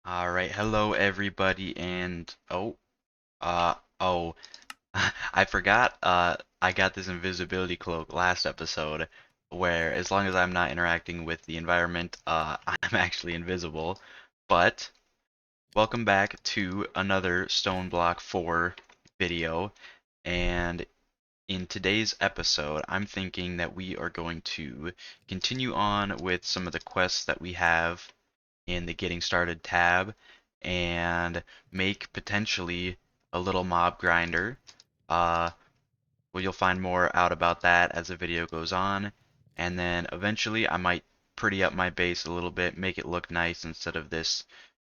All right, hello everybody, and uh, oh, I forgot, I got this invisibility cloak last episode, where as long as I'm not interacting with the environment, I'm actually invisible. But welcome back to another StoneBlock 4 video, and in today's episode, I'm thinking that we are going to continue on with some of the quests that we have in the Getting Started tab and make potentially a little mob grinder. Uh, well, you'll find more out about that as the video goes on. And then eventually I might pretty up my base a little bit, make it look nice instead of this,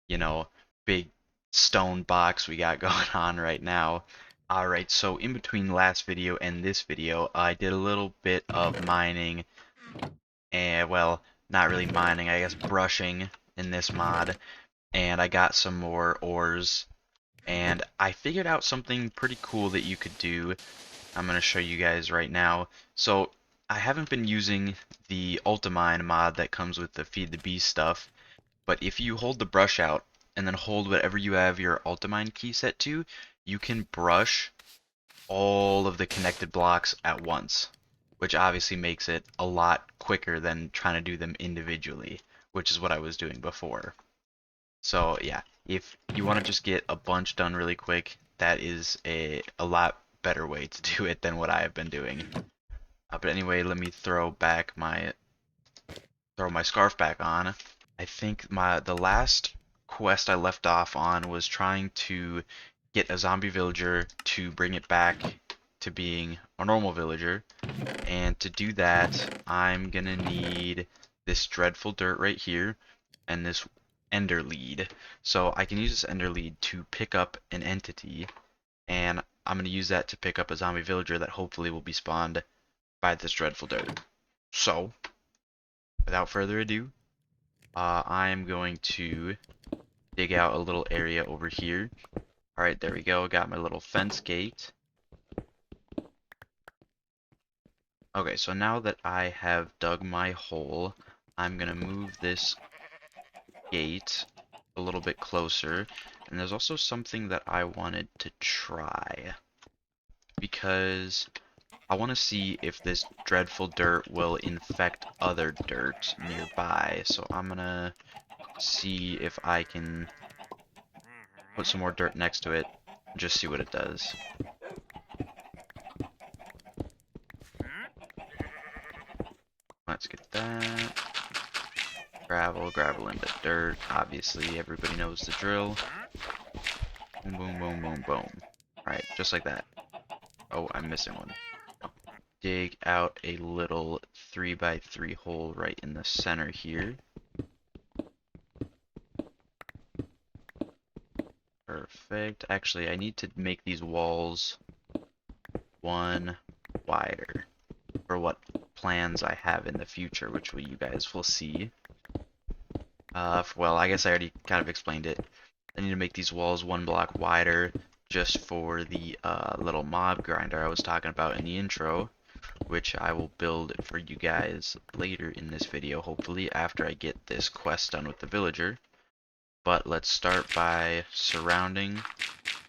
you know, big stone box we got going on right now. Alright, so in between last video and this video, I did a little bit of mining, and well, not really mining, I guess brushing in this mod, and I got some more ores, and I figured out something pretty cool that you could do. I'm going to show you guys right now. So I haven't been using the Ultimine mod that comes with the Feed the Beast stuff, but if you hold the brush out and then hold whatever you have your Ultimine key set to, you can brush all of the connected blocks at once, which obviously makes it a lot quicker than trying to do them individually, which is what I was doing before. So yeah, if you want to just get a bunch done really quick, that is a lot better way to do it than what I have been doing. But anyway, let me throw my scarf back on. I think the last quest I left off on was trying to get a zombie villager to bring it back to being a normal villager. And to do that, I'm gonna need this dreadful dirt right here and this ender lead. So I can use this ender lead to pick up an entity, and I'm gonna use that to pick up a zombie villager that hopefully will be spawned by this dreadful dirt. So, without further ado, I'm going to dig out a little area over here. Alright, there we go. Got my little fence gate. Okay, so now that I have dug my hole, I'm gonna move this gate a little bit closer. And there's also something that I wanted to try, because I want to see if this dreadful dirt will infect other dirt nearby. So I'm gonna see if I can put some more dirt next to it, just see what it does. Let's get that. Gravel into dirt. Obviously, everybody knows the drill. Boom, boom, boom, boom, boom. Alright, just like that. Oh, I'm missing one. Dig out a little 3x3 hole right in the center here. Perfect. Actually, I need to make these walls one wider for what plans I have in the future, which you guys will see. Well, I guess I already kind of explained it. I need to make these walls one block wider just for the little mob grinder I was talking about in the intro, which I will build for you guys later in this video, hopefully after I get this quest done with the villager. But let's start by surrounding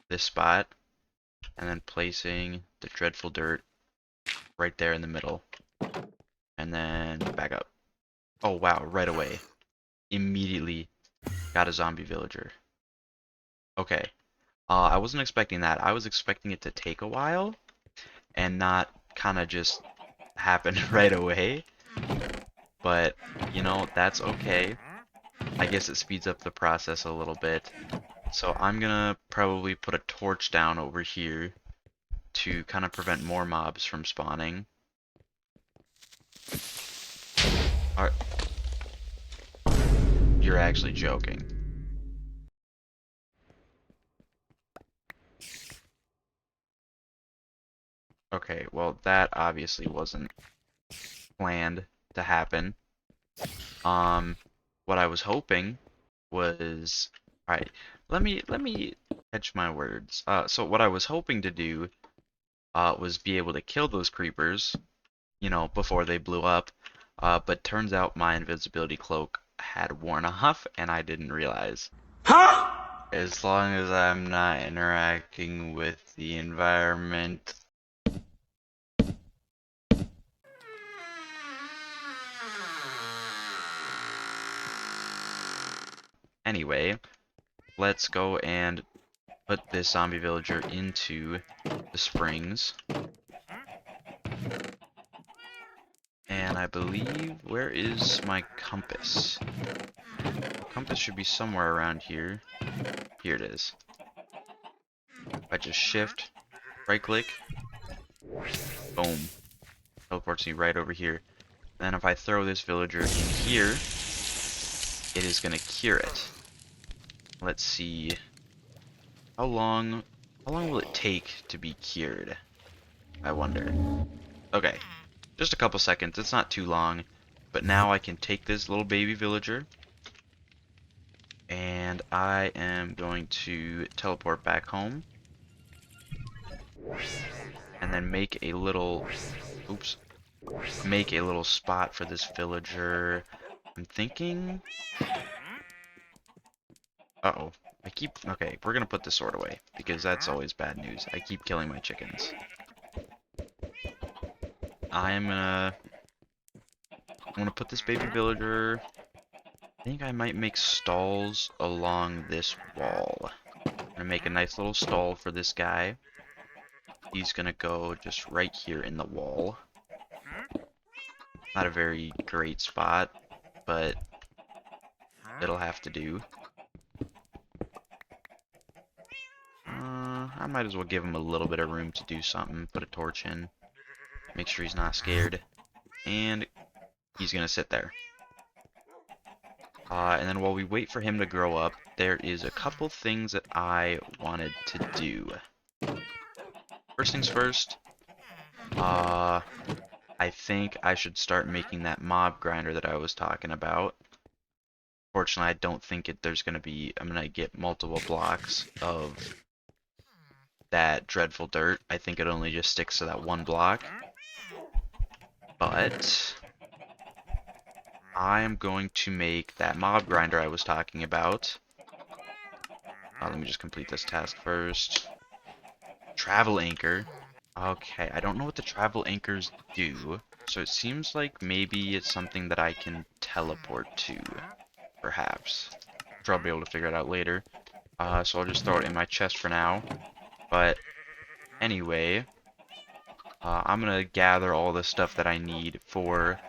this spot and then placing the dreadful dirt right there in the middle. And then back up. Oh wow, right away. Immediately got a zombie villager. Okay. I wasn't expecting that. I was expecting it to take a while and not kind of just happen right away. But, you know, that's okay. I guess it speeds up the process a little bit. So I'm gonna probably put a torch down over here to kind of prevent more mobs from spawning. Are... You're actually joking. Okay, well that obviously wasn't planned to happen. What I was hoping was, alright, let me catch my words. So what I was hoping to do was be able to kill those creepers, you know, before they blew up. But turns out my invisibility cloak had worn off, and I didn't realize. As long as I'm not interacting with the environment. Anyway, let's go and put this zombie villager into the springs. And I believe, where is my compass? The compass should be somewhere around here. Here it is. If I just shift, right click, boom, teleports me right over here. Then if I throw this villager in here, it is gonna cure it. Let's see, how long will it take to be cured? I wonder. Okay, just a couple seconds, it's not too long. But now I can take this little baby villager, and I am going to teleport back home. And then make a little, oops, make a little spot for this villager. I'm thinking, uh-oh, okay, we're gonna put the sword away, because that's always bad news. I keep killing my chickens. I'm gonna put this baby villager, I think I might make stalls along this wall. I'm gonna make a nice little stall for this guy. He's gonna go just right here in the wall. Not a very great spot, but it'll have to do. I might as well give him a little bit of room to do something. Put a torch in. Make sure he's not scared. And he's gonna sit there. And then while we wait for him to grow up, there is a couple things that I wanted to do. First things first, I think I should start making that mob grinder that I was talking about. Fortunately, I don't think there's gonna be, I'm gonna get multiple blocks of that dreadful dirt. I think it only just sticks to that one block. But I am going to make that mob grinder I was talking about. Let me just complete this task first. Travel anchor. Okay, I don't know what the travel anchors do, so it seems like maybe it's something that I can teleport to, perhaps. I'm sure I'll be able to figure it out later. So I'll just throw it in my chest for now. But anyway, I'm gonna gather all the stuff that I need for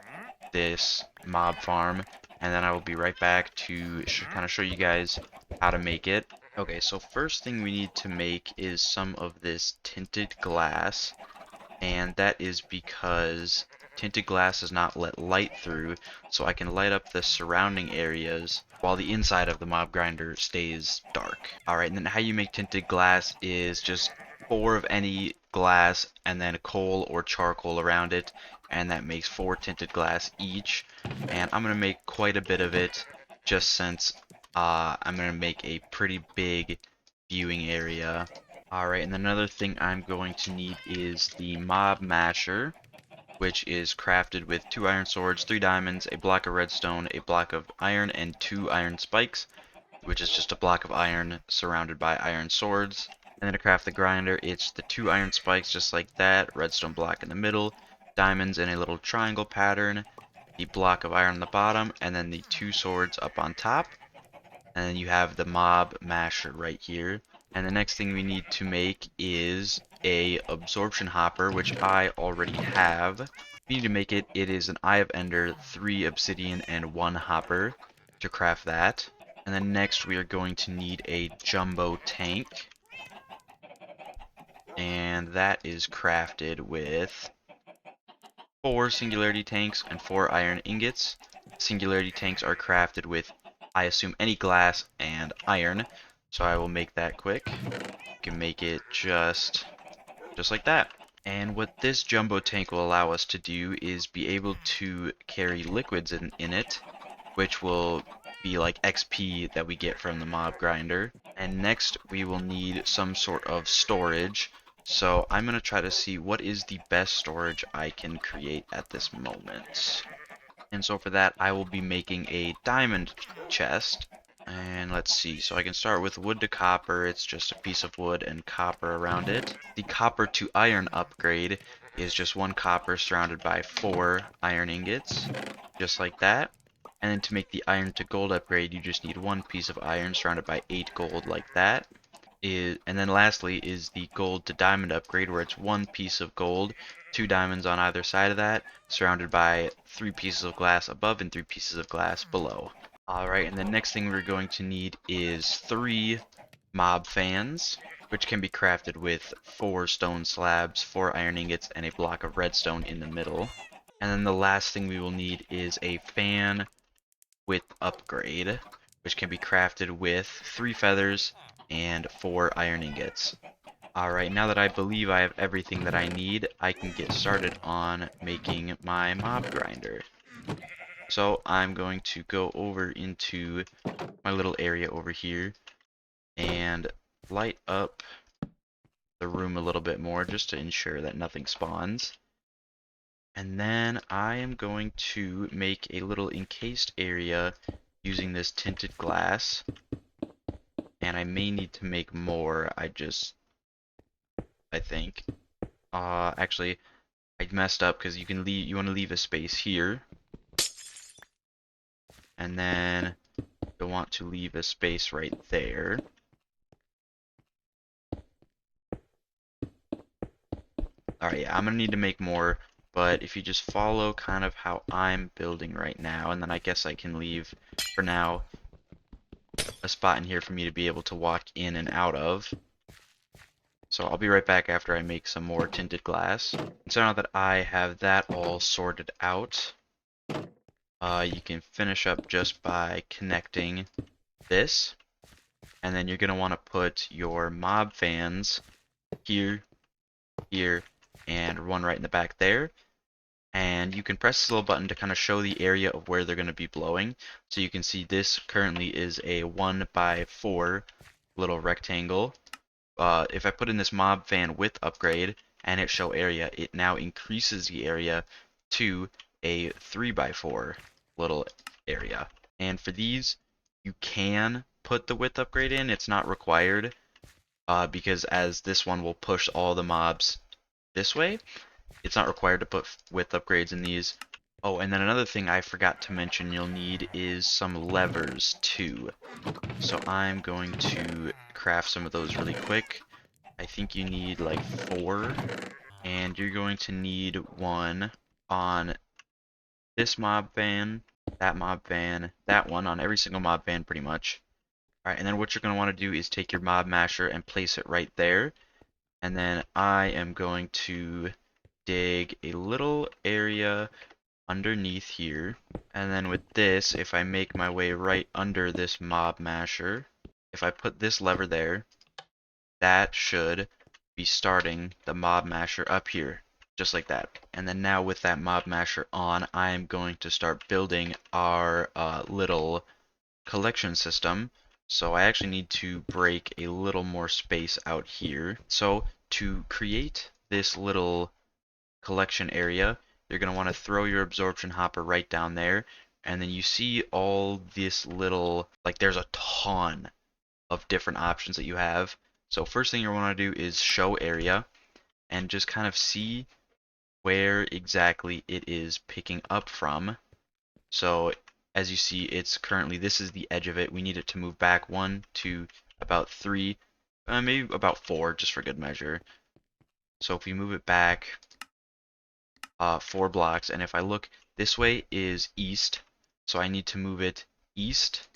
this mob farm, and then I will be right back to kind of show you guys how to make it. Okay, so first thing we need to make is some of this tinted glass, and that is because tinted glass does not let light through, so I can light up the surrounding areas while the inside of the mob grinder stays dark. Alright, and then how you make tinted glass is just 4 of any glass and then coal or charcoal around it, and that makes 4 tinted glass each. And I'm going to make quite a bit of it just since I'm going to make a pretty big viewing area. Alright, and another thing I'm going to need is the mob masher, which is crafted with 2 iron swords, 3 diamonds, a block of redstone, a block of iron, and 2 iron spikes, which is just a block of iron surrounded by iron swords. And then to craft the grinder, it's the 2 iron spikes just like that, redstone block in the middle, diamonds in a little triangle pattern, the block of iron on the bottom, and then the 2 swords up on top. And then you have the mob masher right here. And the next thing we need to make is a absorption hopper, which I already have. We need to make it. It is an Eye of Ender, 3 obsidian, and 1 hopper to craft that. And then next we are going to need a jumbo tank. And that is crafted with 4 singularity tanks and 4 iron ingots. Singularity tanks are crafted with, I assume, any glass and iron. So I will make that quick. You can make it just like that. And what this jumbo tank will allow us to do is be able to carry liquids in it, which will be like XP that we get from the mob grinder. And next we will need some sort of storage. So I'm going to try to see what is the best storage I can create at this moment. And so for that I will be making a diamond chest. And let's see, so I can start with wood to copper. It's just a piece of wood and copper around it. The copper to iron upgrade is just one copper surrounded by 4 iron ingots, just like that. And then to make the iron to gold upgrade, you just need one piece of iron surrounded by 8 gold, like that. And then lastly is the gold to diamond upgrade, where it's one piece of gold, 2 diamonds on either side of that, surrounded by 3 pieces of glass above and 3 pieces of glass below. Alright, and the next thing we're going to need is 3 mob fans, which can be crafted with 4 stone slabs, 4 iron ingots, and a block of redstone in the middle. And then the last thing we will need is a fan width upgrade, which can be crafted with 3 feathers and 4 iron ingots. Alright, now that I believe I have everything that I need, I can get started on making my mob grinder. So I'm going to go over into my little area over here and light up the room a little bit more just to ensure that nothing spawns. And then I am going to make a little encased area using this tinted glass. And I may need to make more. I think. Actually, I messed up because you want to leave a space here. And then you'll want to leave a space right there. Alright, yeah, I'm gonna need to make more, but if you just follow kind of how I'm building right now, and then I guess I can leave, for now, a spot in here for me to be able to walk in and out of. So I'll be right back after I make some more tinted glass. And so now that I have that all sorted out, you can finish up just by connecting this, and then you're gonna want to put your mob fans here, here, and one right in the back there. And you can press this little button to kind of show the area of where they're going to be blowing. So you can see this currently is a 1x4 little rectangle. If I put in this mob fan width upgrade and hit show area, it now increases the area to a 3x4 little area. And for these, you can put the width upgrade in. It's not required because as this one will push all the mobs this way, it's not required to put width upgrades in these. Oh, and then another thing I forgot to mention you'll need is some levers too. So I'm going to craft some of those really quick. I think you need like 4. And you're going to need one on this mob van, that mob van, that one, on every single mob van pretty much. Alright, and then what you're going to want to do is take your mob masher and place it right there. And then I am going to dig a little area underneath here. And then with this, if I make my way right under this mob masher, if I put this lever there, that should be starting the mob masher up here, just like that. And then now with that mob masher on, I am going to start building our little collection system. So I actually need to break a little more space out here. So to create this little collection area, you're going to want to throw your absorption hopper right down there, and then you see all this little, like there's a ton of different options that you have. So first thing you want to do is show area and just kind of see where exactly it is picking up from. So as you see, it's currently, this is the edge of it. We need it to move back 1, 2, about 3, maybe about 4, just for good measure. So if we move it back 4 blocks, and if I look this way is east, so I need to move it east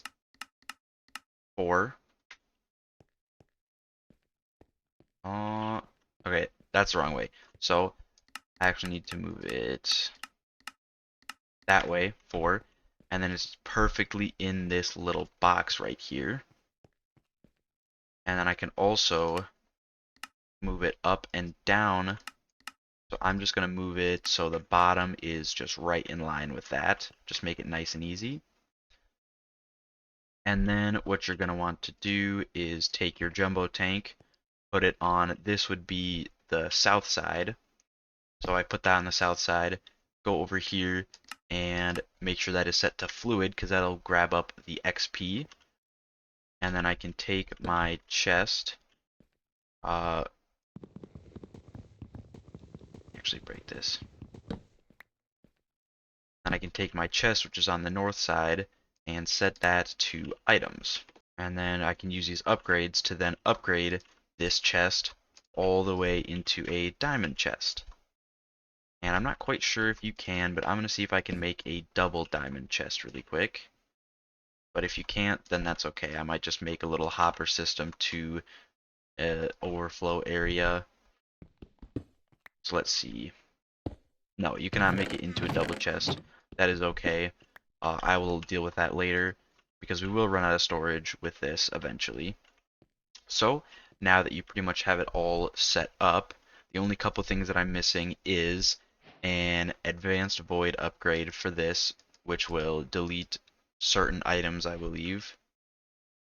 4. Okay, that's the wrong way. So I actually need to move it that way 4, and then it's perfectly in this little box right here. And then I can also move it up and down. So I'm just going to move it so the bottom is just right in line with that. Just make it nice and easy. And then what you're going to want to do is take your jumbo tank, put it on, this would be the south side. So I put that on the south side, go over here and make sure that is set to fluid because that'll grab up the XP. and then I can take my chest, actually break this, and I can take my chest, which is on the north side, and set that to items. And then I can use these upgrades to then upgrade this chest all the way into a diamond chest. And I'm not quite sure if you can, but I'm going to see if I can make a double diamond chest really quick. But if you can't, then that's okay. I might just make a little hopper system to overflow area. So let's see. No, you cannot make it into a double chest. That is okay. I will deal with that later because we will run out of storage with this eventually. So now that you pretty much have it all set up, the only couple things that I'm missing is an advanced void upgrade for this, which will delete certain items, I believe,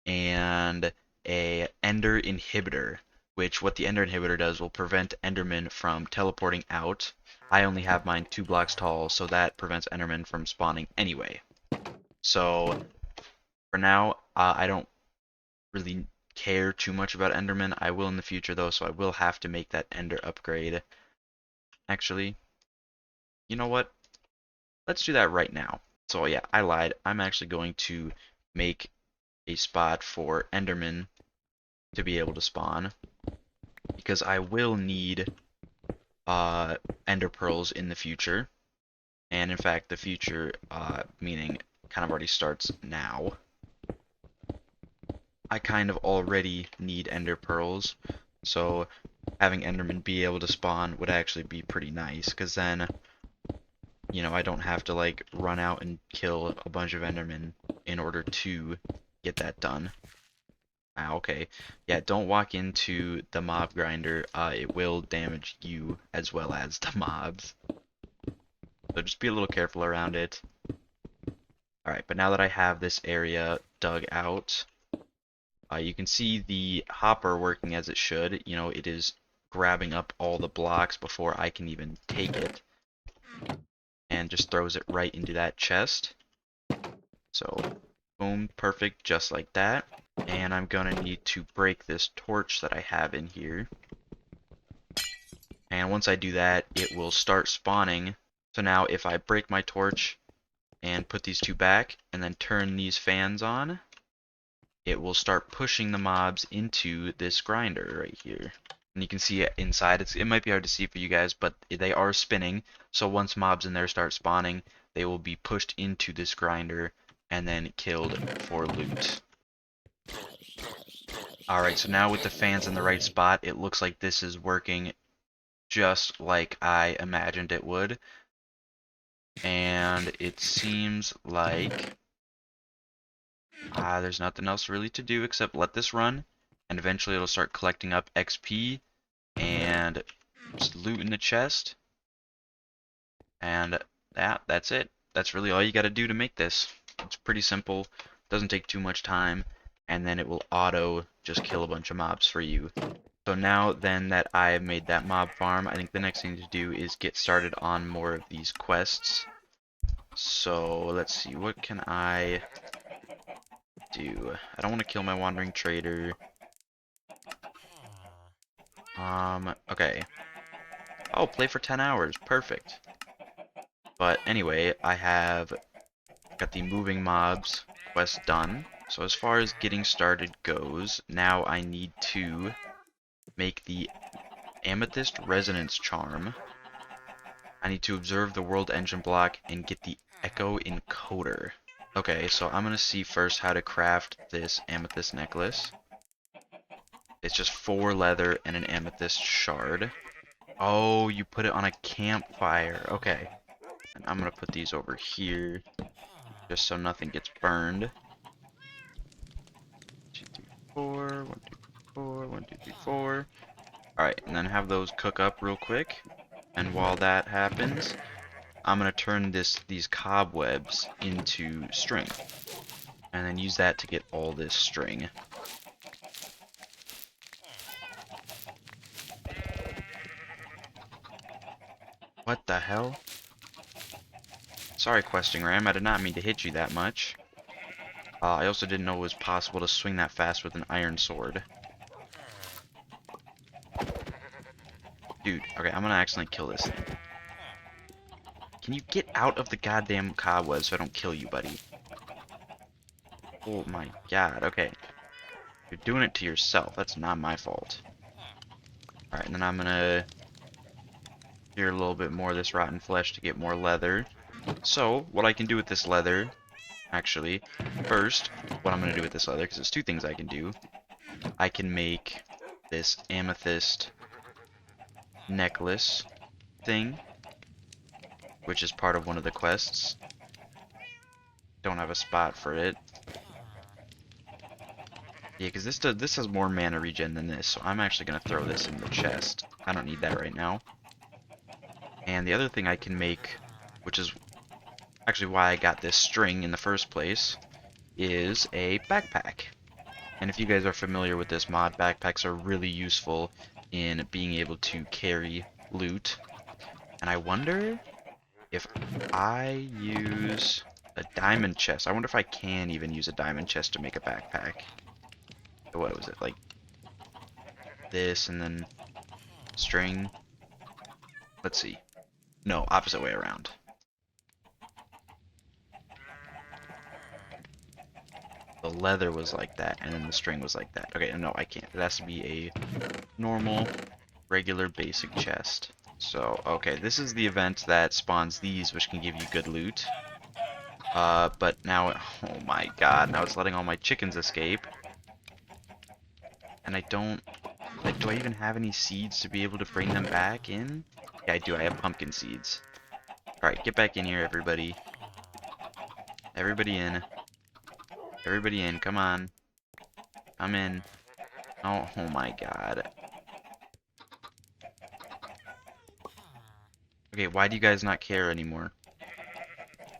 and a ender inhibitor, which what the ender inhibitor does will prevent endermen from teleporting out. I only have mine 2 blocks tall, so that prevents endermen from spawning anyway. So for now, I don't really care too much about endermen. I will in the future though, so I will have to make that ender upgrade. Actually, you know what? Let's do that right now. So yeah, I lied. I'm actually going to make a spot for endermen to be able to spawn because I will need ender pearls in the future. And in fact, the future meaning kind of already starts now. I kind of already need ender pearls, so having endermen be able to spawn would actually be pretty nice, because then, you know, I don't have to like run out and kill a bunch of endermen in order to get that done. Ah, okay. Yeah, don't walk into the mob grinder. It will damage you as well as the mobs. So just be a little careful around it. Alright, but now that I have this area dug out, you can see the hopper working as it should. You know, it is grabbing up all the blocks before I can even take it. And just throws it right into that chest. So, boom, perfect, just like that. And I'm gonna need to break this torch that I have in here. And once I do that, it will start spawning. So now if I break my torch and put these 2 back, and then turn these fans on, it will start pushing the mobs into this grinder right here. And you can see it inside. It might be hard to see for you guys, but they are spinning. So once mobs in there start spawning, they will be pushed into this grinder and then killed for loot. Alright, so now with the fans in the right spot, it looks like this is working just like I imagined it would. And it seems like there's nothing else really to do except let this run, and eventually it'll start collecting up XP and just loot in the chest. And that's it. That's really all you gotta do to make this. It's pretty simple, doesn't take too much time, and then it will auto just kill a bunch of mobs for you. So now then that I have made that mob farm, I think the next thing to do is get started on more of these quests. So let's see, what can I do? I don't want to kill my wandering trader. Okay. Oh, play for 10 hours. Perfect. But anyway, I have got the moving mobs quest done. So as far as getting started goes, now I need to make the Amethyst Resonance Charm. I need to observe the World Engine block and get the Echo Encoder. Okay, so I'm going to see first how to craft this Amethyst necklace. It's just 4 leather and an amethyst shard. Oh, you put it on a campfire. Okay. And I'm going to put these over here just so nothing gets burned. 2, 3, 4. 1, 2, 3, 4. 1, 2, 3, 4. Alright, and then have those cook up real quick. And while that happens, I'm going to turn these cobwebs into string. And then use that to get all this string. What the hell? Sorry, questing ram, I did not mean to hit you that much. I also didn't know it was possible to swing that fast with an iron sword. Dude, okay, I'm gonna accidentally kill this thing. Can you get out of the goddamn cobweb so I don't kill you, buddy? Oh my god, okay. You're doing it to yourself. That's not my fault. Alright, and then I'm gonna clear a little bit more of this rotten flesh to get more leather. So, what I can do with this leather, actually, first, what I'm gonna do with this leather, because there's two things I can do. I can make this amethyst necklace thing, which is part of one of the quests. Don't have a spot for it. Yeah, because this has more mana regen than this, so I'm actually gonna throw this in the chest. I don't need that right now. And the other thing I can make, which is actually why I got this string in the first place, is a backpack. And if you guys are familiar with this mod, backpacks are really useful in being able to carry loot. And I wonder if I use a diamond chest. I wonder if I can even use a diamond chest to make a backpack. What was it, like this and then string? Let's see. No, opposite way around. The leather was like that, and then the string was like that. Okay, no, I can't. It has to be a normal, regular, basic chest. So, okay, this is the event that spawns these, which can give you good loot. But now, oh my god, now it's letting all my chickens escape. And I don't, like, do I even have any seeds to be able to bring them back in? Yeah, I do, I have pumpkin seeds. Alright, get back in here, everybody. Everybody in. Everybody in, come on. Come in. Oh my god. Okay, why do you guys not care anymore?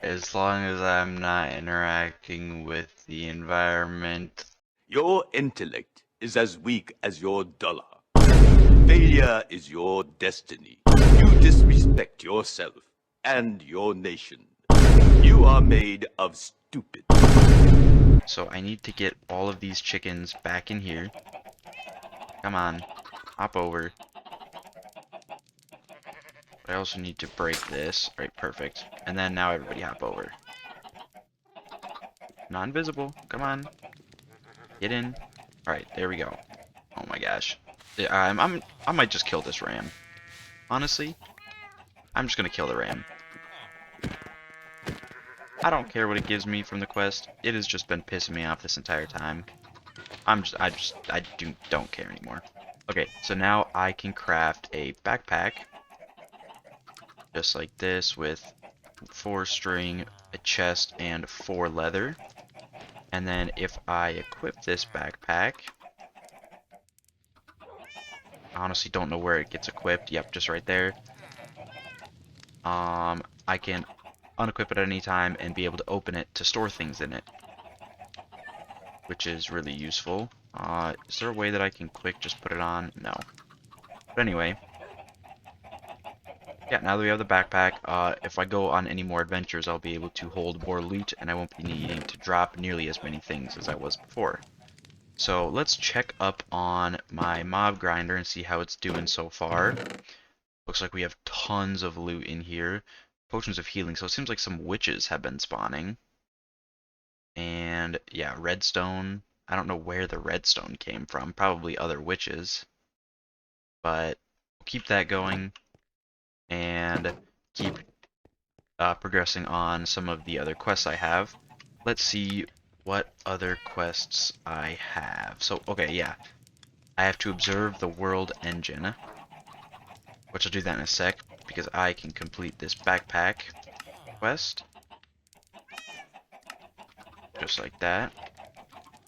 As long as I'm not interacting with the environment. Your intellect is as weak as your dollar. Failure is your destiny. You disrespect yourself and your nation. You are made of stupid. So I need to get all of these chickens back in here. Come on, hop over. But I also need to break this. Alright, perfect. And then now everybody hop over. Not invisible. Come on. Get in. Alright, there we go. Oh my gosh. Yeah, I might just kill this ram. Honestly, I'm just gonna kill the ram. I don't care what it gives me from the quest. It has just been pissing me off this entire time. I don't care anymore. Okay, so now I can craft a backpack. Just like this with 4 string, a chest, and 4 leather. And then if I equip this backpack, I honestly don't know where it gets equipped. Yep, just right there. I can unequip it at any time and be able to open it to store things in it, which is really useful. Is there a way that I can quick just put it on? No. But anyway, yeah, now that we have the backpack, if I go on any more adventures, I'll be able to hold more loot, and I won't be needing to drop nearly as many things as I was before. So let's check up on my mob grinder and see how it's doing so far. Looks like we have tons of loot in here. Potions of healing, so it seems like some witches have been spawning. And yeah, redstone. I don't know where the redstone came from. Probably other witches. But we'll keep that going and keep progressing on some of the other quests I have. Let's see what other quests I have. So, okay, yeah. I have to observe the world engine, which I'll do that in a sec, because I can complete this backpack quest. Just like that.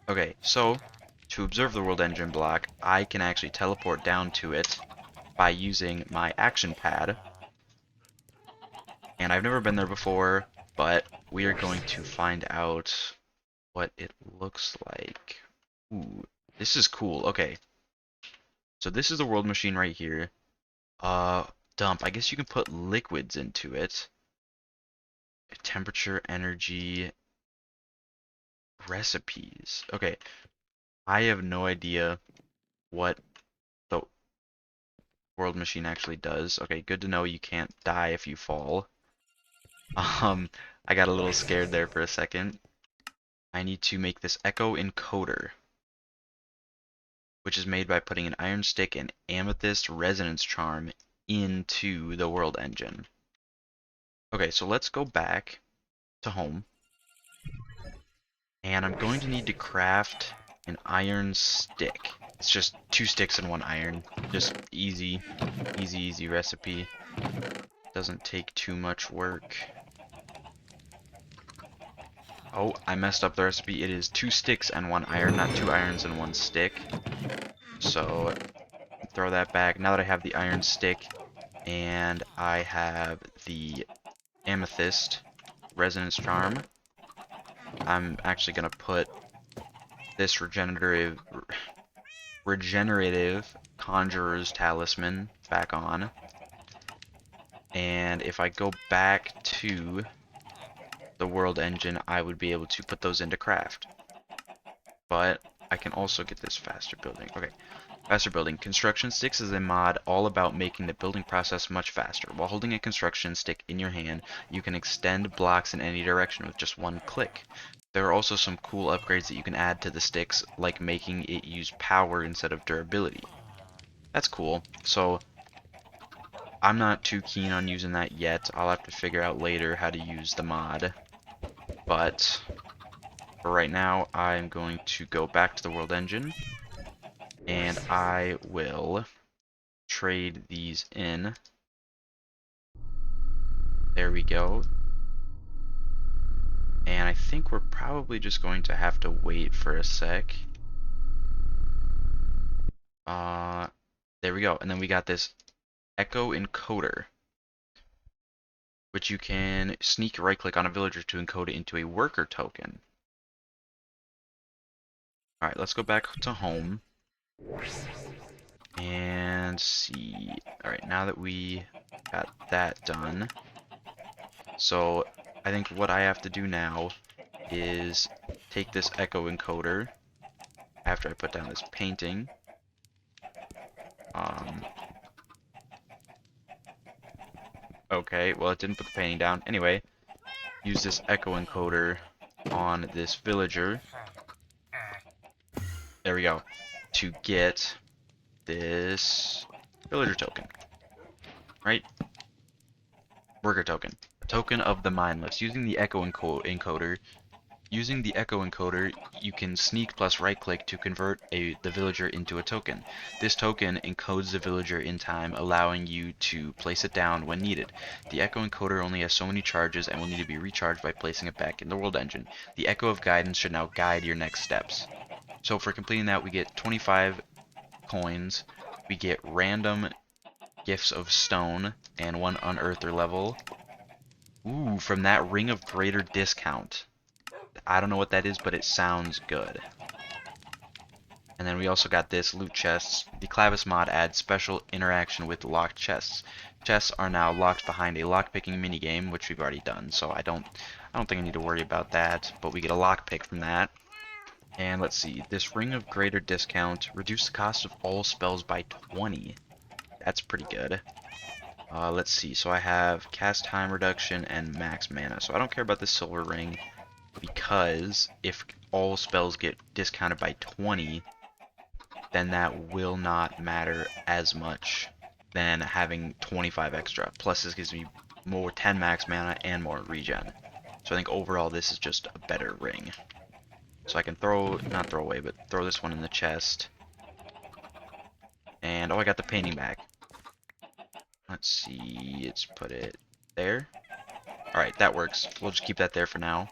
Okay, so, to observe the world engine block, I can actually teleport down to it by using my action pad. And I've never been there before, but we are going to find out what it looks like. Ooh, this is cool. Okay. So this is the world machine right here. Dump. I guess you can put liquids into it. Temperature, energy. recipes. Okay, I have no idea what the world machine actually does. Okay, good to know you can't die if you fall. Um, I got a little scared there for a second. I need to make this echo encoder, which is made by putting an iron stick and amethyst resonance charm into the world engine. Okay, so let's go back to home, and I'm going to need to craft an iron stick. It's just 2 sticks and 1 iron. Just easy, easy, easy recipe. Doesn't take too much work. Oh, I messed up the recipe. It is 2 sticks and 1 iron, not 2 irons and 1 stick. So throw that back. Now that I have the iron stick and I have the amethyst resonance charm, I'm actually gonna put this regenerative conjurer's talisman back on. And if I go back to the world engine, I would be able to put those into craft. But I can also get this faster building. Okay, faster building. Construction sticks is a mod all about making the building process much faster. While holding a construction stick in your hand, you can extend blocks in any direction with just 1 click. There are also some cool upgrades that you can add to the sticks, like making it use power instead of durability. That's cool. So I'm not too keen on using that yet. I'll have to figure out later how to use the mod. But for right now, I'm going to go back to the world engine, and I will trade these in. There we go. And I think we're probably just going to have to wait for a sec. There we go. And then we got this echo encoder, which you can sneak right click on a villager to encode it into a worker token. Alright, let's go back to home and see. Alright, now that we got that done, so I think what I have to do now is take this echo encoder after I put down this painting. Okay, well it didn't put the painting down. Anyway, use this echo encoder on this villager. There we go. To get this villager token. Right? Worker token. A token of the mindless. Using the echo encoder, you can sneak plus right click to convert the villager into a token. This token encodes the villager in time, allowing you to place it down when needed. The echo encoder only has so many charges and will need to be recharged by placing it back in the world engine. The echo of guidance should now guide your next steps. So for completing that, we get 25 coins, we get random gifts of stone, and 1 unearther level. Ooh, from that ring of greater discount. I don't know what that is, but it sounds good. And then we also got this loot chests. The Clavis mod adds special interaction with locked chests. Chests are now locked behind a lockpicking minigame, which we've already done, so I don't think I need to worry about that, but we get a lockpick from that. And let's see, this ring of greater discount reduce the cost of all spells by 20. That's pretty good. Let's see, so I have cast time reduction and max mana, so I don't care about this silver ring, because if all spells get discounted by 20, then that will not matter as much than having 25 extra. Plus this gives me more 10 max mana and more regen. So I think overall this is just a better ring. So I can not throw away, but throw this one in the chest. And oh, I got the painting back. Let's see, let's put it there. Alright, that works. We'll just keep that there for now.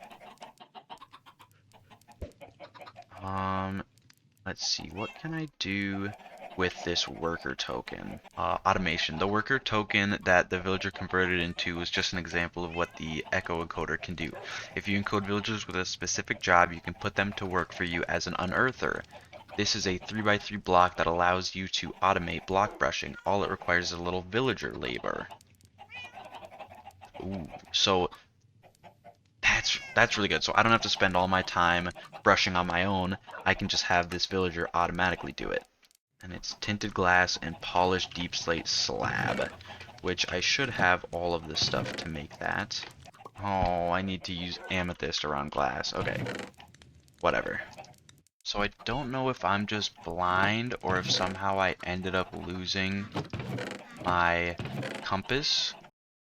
Let's see, what can I do with this worker token? Automation. The worker token that the villager converted into is just an example of what the echo encoder can do. If you encode villagers with a specific job, you can put them to work for you as an unearther. This is a 3x3 block that allows you to automate block brushing. All it requires is a little villager labor. Ooh, so that's really good. So I don't have to spend all my time brushing on my own. I can just have this villager automatically do it. And it's tinted glass and polished deep slate slab, which I should have all of this stuff to make that. Oh, I need to use amethyst around glass. Okay, whatever. So I don't know if I'm just blind or if somehow I ended up losing my compass.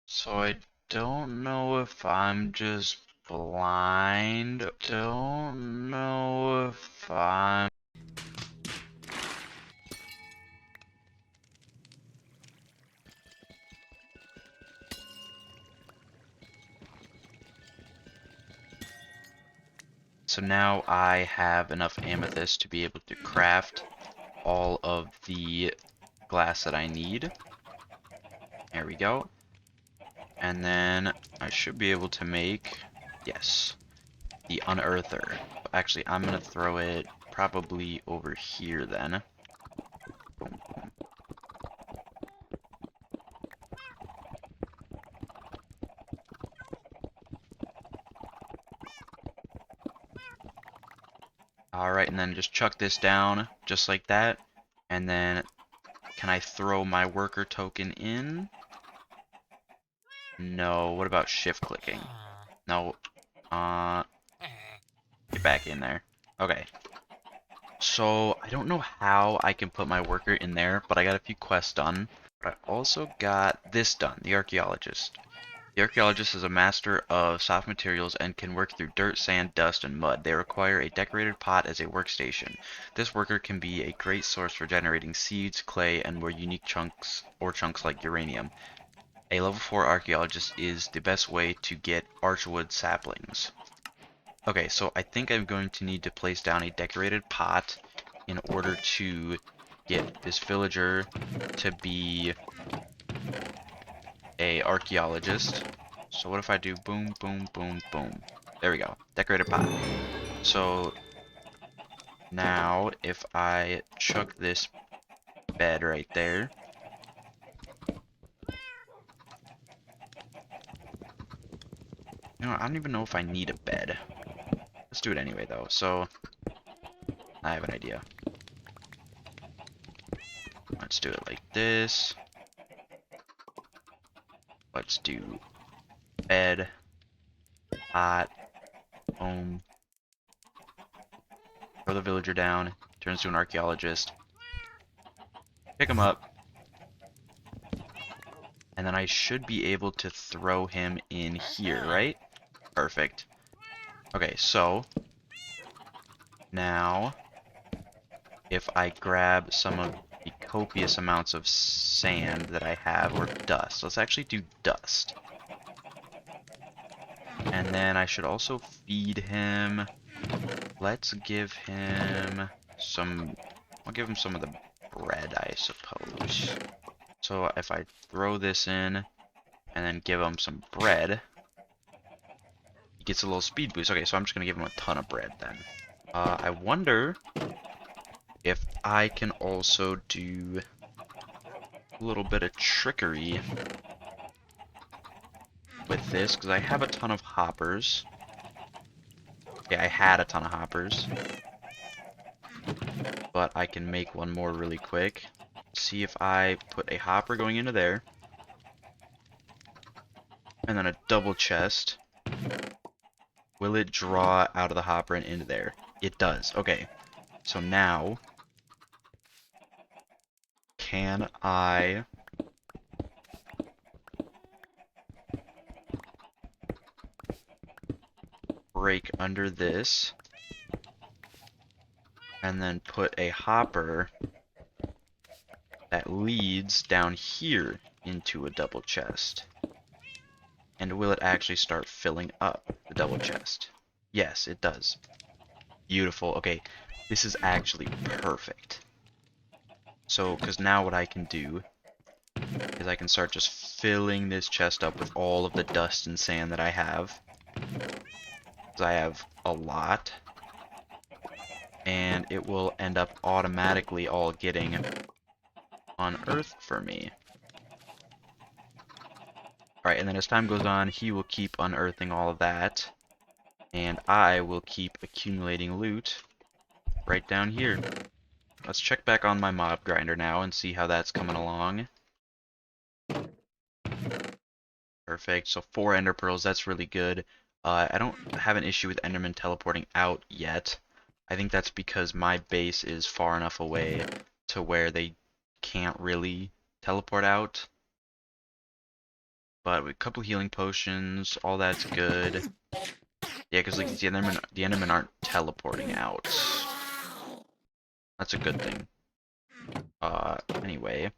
So I don't know if I'm just blind. Don't know if I'm... So now I have enough amethyst to be able to craft all of the glass that I need. There we go. And then I should be able to make, yes, the unearther. Actually, I'm gonna throw it probably over here then. Boom, boom. Alright, and then just chuck this down just like that. And then can I throw my worker token in? No. What about shift clicking? No. Uh, get back in there. Okay. So I don't know how I can put my worker in there, but I got a few quests done. But I also got this done, the archaeologist. The archaeologist is a master of soft materials and can work through dirt, sand, dust, and mud. They require a decorated pot as a workstation. This worker can be a great source for generating seeds, clay, and more unique chunks like uranium. A level 4 archaeologist is the best way to get archwood saplings. Okay, so I think I'm going to need to place down a decorated pot in order to get this villager to be a archaeologist. So what if I do boom, boom, boom, boom? There we go. Decorated pot. So now if I chuck this bed right there. You know, I don't even know if I need a bed. Let's do it anyway though. So I have an idea. Let's do it like this. Let's do bed, pot, boom. Throw the villager down. Turns to an archaeologist. Pick him up. And then I should be able to throw him in here, right? Perfect. Okay, so now if I grab some of the copious amounts of sand that I have, or dust, let's actually do dust. And then I should also feed him. Let's give him some, I'll give him some of the bread, I suppose. So if I throw this in and then give him some bread, he gets a little speed boost. Okay, so I'm just gonna give him a ton of bread then. I wonder if I can also do a little bit of trickery with this, because I have a ton of hoppers. Yeah, I had a ton of hoppers. But I can make one more really quick. See if I put a hopper going into there. And then a double chest. Will it draw out of the hopper and into there? It does. Okay. So now, can I break under this and then put a hopper that leads down here into a double chest? And will it actually start filling up the double chest? Yes, it does. Beautiful. Okay, this is actually perfect. So, because now what I can do is I can start just filling this chest up with all of the dust and sand that I have. Because I have a lot. And it will end up automatically all getting unearthed for me. Alright, and then as time goes on, he will keep unearthing all of that. and I will keep accumulating loot right down here. Let's check back on my mob grinder now and see how that's coming along. Perfect. So 4 ender pearls, that's really good. I don't have an issue with enderman teleporting out yet. I think that's because my base is far enough away to where they can't really teleport out. But with a couple healing potions, all that's good. Yeah, because like the endermen aren't teleporting out. That's a good thing. Anyway,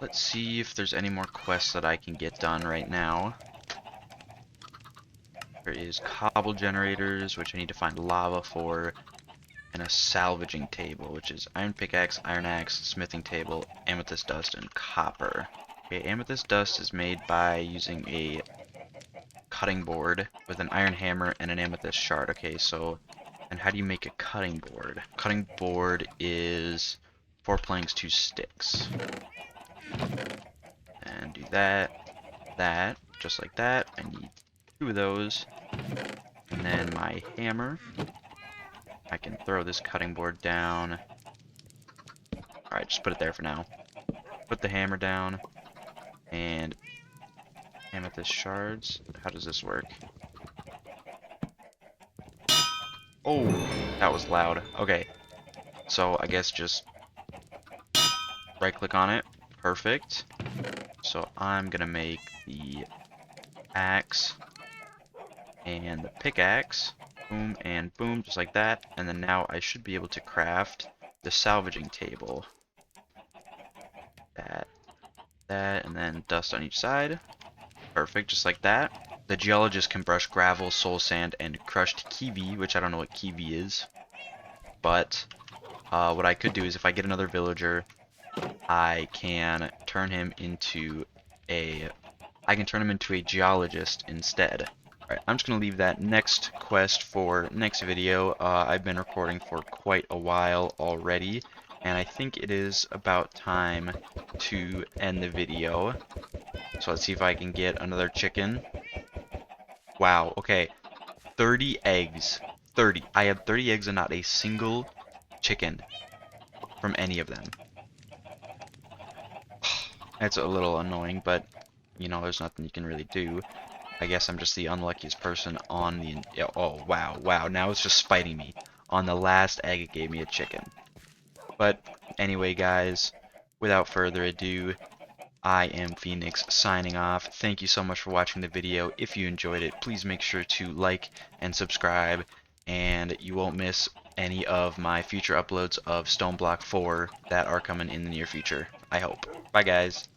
let's see if there's any more quests that I can get done right now. There is cobble generators, which I need to find lava for, and a salvaging table, which is iron pickaxe, iron axe, smithing table, amethyst dust, and copper. Okay, amethyst dust is made by using a cutting board with an iron hammer and an amethyst shard. Okay, so, and how do you make a cutting board? Cutting board is 4 planks, 2 sticks. And do that, just like that. I need 2 of those. And then my hammer. I can throw this cutting board down. Alright, just put it there for now. Put the hammer down. And amethyst shards. How does this work? Oh, that was loud. Okay, so I guess just right click on it. Perfect. So I'm gonna make the axe and the pickaxe. Boom and boom, just like that. And then now I should be able to craft the salvaging table. That, and then dust on each side. Perfect, just like that. The geologist can brush gravel, soul sand, and crushed kiwi, which I don't know what kiwi is. But what I could do is if I get another villager, I can turn him into a geologist instead. Alright, I'm just going to leave that next quest for next video. I've been recording for quite a while already, and I think it is about time to end the video. So let's see if I can get another chicken. Wow, okay. 30 eggs. 30. I have 30 eggs and not a single chicken from any of them. It's a little annoying, but, you know, there's nothing you can really do. I guess I'm just the unluckiest person on the... Oh, wow, wow. Now it's just fighting me. On the last egg, it gave me a chicken. But anyway, guys, without further ado, I am Phoenix signing off. Thank you so much for watching the video. If you enjoyed it, please make sure to like and subscribe, and you won't miss any of my future uploads of StoneBlock 4 that are coming in the near future, I hope. Bye, guys.